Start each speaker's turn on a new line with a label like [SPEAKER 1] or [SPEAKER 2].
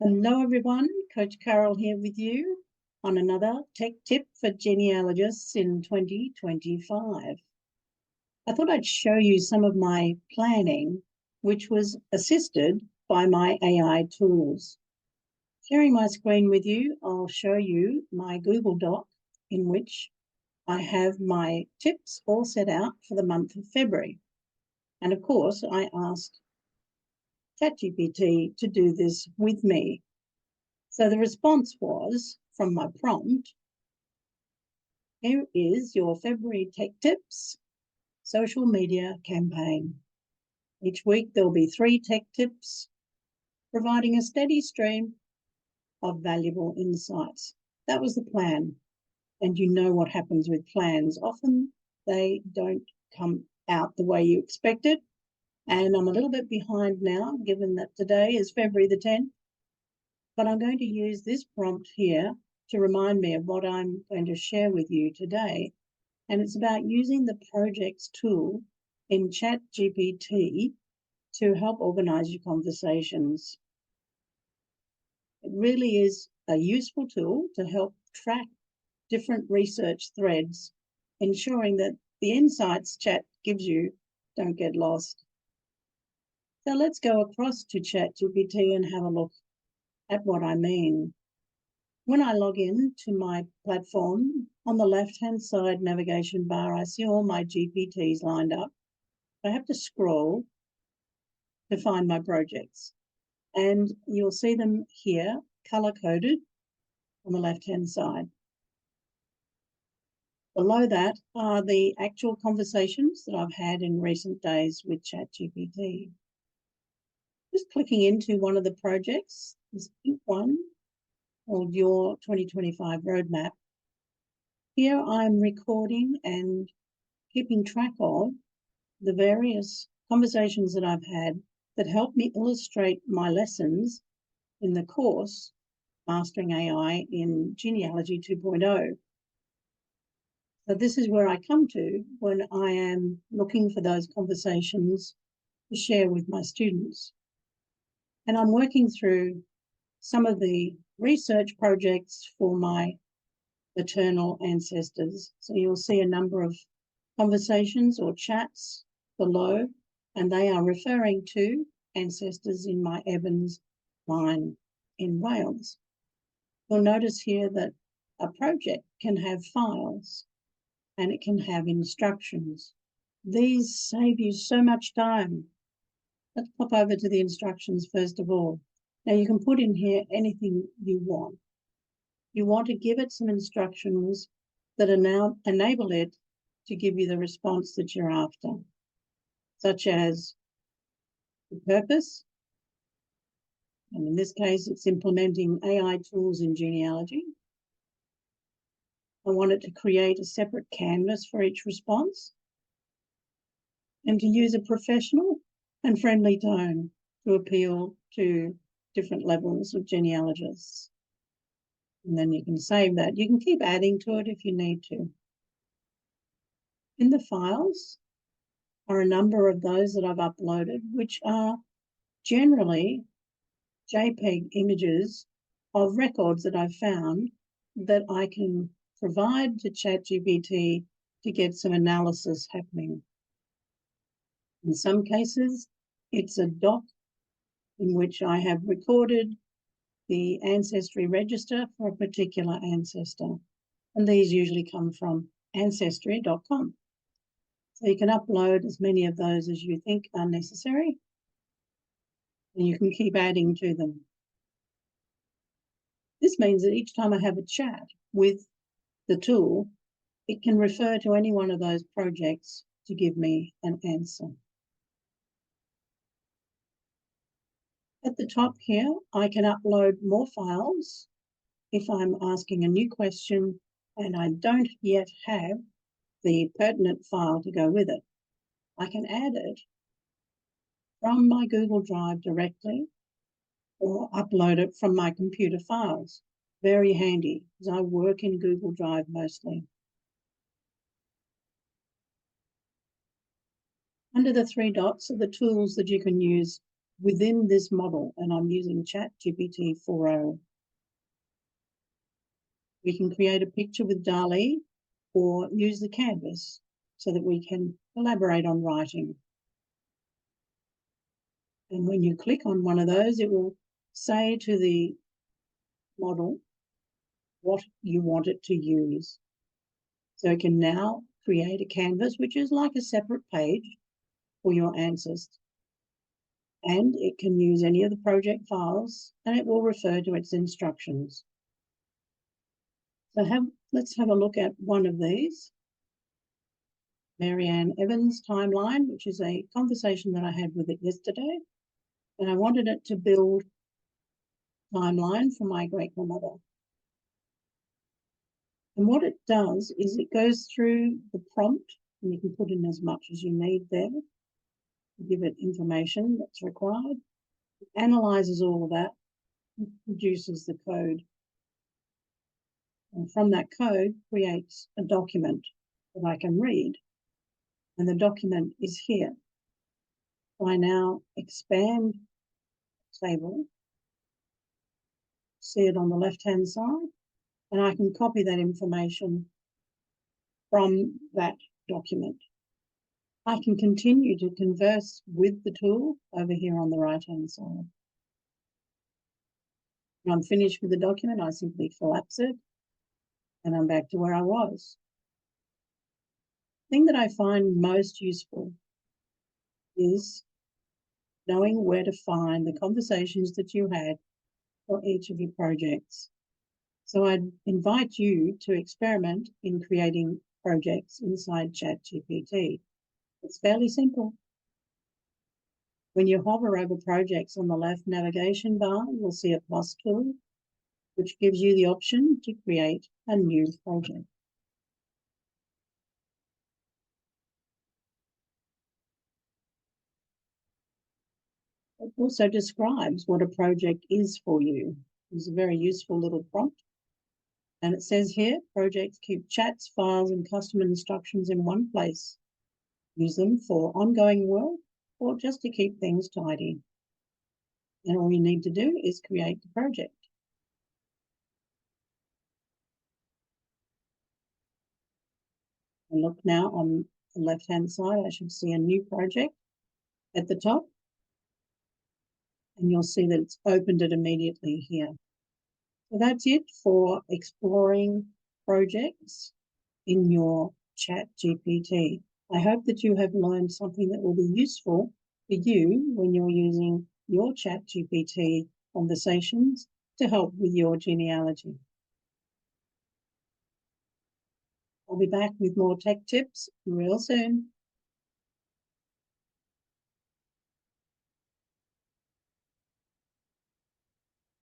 [SPEAKER 1] Hello everyone, Coach Carole here with you on another tech tip for genealogists in 2025. I thought I'd show you some of my planning, which was assisted by my AI tools. Sharing my screen with you, I'll show you my Google Doc in which I have my tips all set out for the month of February. And of course, I asked Chat GPT to do this with me. So the response was, from my prompt, here is your February Tech Tips social media campaign. Each week there'll be 3 tech tips, providing a steady stream of valuable insights. That was the plan. And you know what happens with plans. Often they don't come out the way you expected. And I'm a little bit behind now, given that today is February the 10th. But I'm going to use this prompt here to remind me of what I'm going to share with you today. And it's about using the projects tool in Chat GPT to help organise your conversations. It really is a useful tool to help track different research threads, ensuring that the insights Chat gives you don't get lost. So let's go across to Chat GPT and have a look at what I mean. When I log in to my platform, on the left-hand side navigation bar, I see all my GPTs lined up. I have to scroll to find my projects. And you'll see them here, color-coded on the left-hand side. Below that are the actual conversations that I've had in recent days with ChatGPT. Just clicking into one of the projects, this pink one, called Your 2025 Roadmap. Here I'm recording and keeping track of the various conversations that I've had that help me illustrate my lessons in the course Mastering AI in Genealogy 2.0. So this is where I come to when I am looking for those conversations to share with my students. And I'm working through some of the research projects for my maternal ancestors. So you'll see a number of conversations or chats below, and they are referring to ancestors in my Evans line in Wales. You'll notice here that a project can have files and it can have instructions. These save you so much time. Let's pop over to the instructions first of all. Now you can put in here anything you want. You want to give it some instructions that now enable it to give you the response that you're after, such as the purpose. And in this case, it's implementing AI tools in genealogy. I want it to create a separate canvas for each response and to use a professional and friendly tone to appeal to different levels of genealogists. And then you can save that. You can keep adding to it if you need to. In the files are a number of those that I've uploaded, which are generally JPEG images of records that I've found that I can provide to ChatGPT to get some analysis happening. In some cases, it's a doc in which I have recorded the ancestry register for a particular ancestor. And these usually come from ancestry.com. So you can upload as many of those as you think are necessary, and you can keep adding to them. This means that each time I have a chat with the tool, it can refer to any one of those projects to give me an answer. At the top here, I can upload more files if I'm asking a new question and I don't yet have the pertinent file to go with it. I can add it from my Google Drive directly or upload it from my computer files. Very handy because I work in Google Drive mostly. Under the 3 dots are the tools that you can use within this model, and I'm using Chat GPT 4.0. We can create a picture with DALL-E or use the canvas so that we can collaborate on writing. And when you click on one of those, it will say to the model what you want it to use. So it can now create a canvas, which is like a separate page for your Ancestry. And it can use any of the project files, and it will refer to its instructions. So let's have a look at one of these. Marianne Evans' timeline, which is a conversation that I had with it yesterday. And I wanted it to build a timeline for my great-grandmother. And what it does is it goes through the prompt, and you can put in as much as you need there to give it information that's required. It analyzes all of that and produces the code. And from that code, creates a document that I can read. And the document is here. So I now expand the table, see it on the left-hand side, and I can copy that information from that document. I can continue to converse with the tool over here on the right-hand side. When I'm finished with the document, I simply collapse it, and I'm back to where I was. The thing that I find most useful is knowing where to find the conversations that you had for each of your projects. So I'd invite you to experiment in creating projects inside Chat GPT. It's fairly simple. When you hover over projects on the left navigation bar, you'll see a plus tool, which gives you the option to create a new project. It also describes what a project is for you. It's a very useful little prompt. And it says here, projects keep chats, files, and custom instructions in one place. Use them for ongoing work or just to keep things tidy. And all you need to do is create the project. And look now on the left-hand side, I should see a new project at the top. And you'll see that it's opened it immediately here. So that's it for exploring projects in your Chat GPT. I hope that you have learned something that will be useful for you when you're using your Chat GPT conversations to help with your genealogy. I'll be back with more tech tips real soon.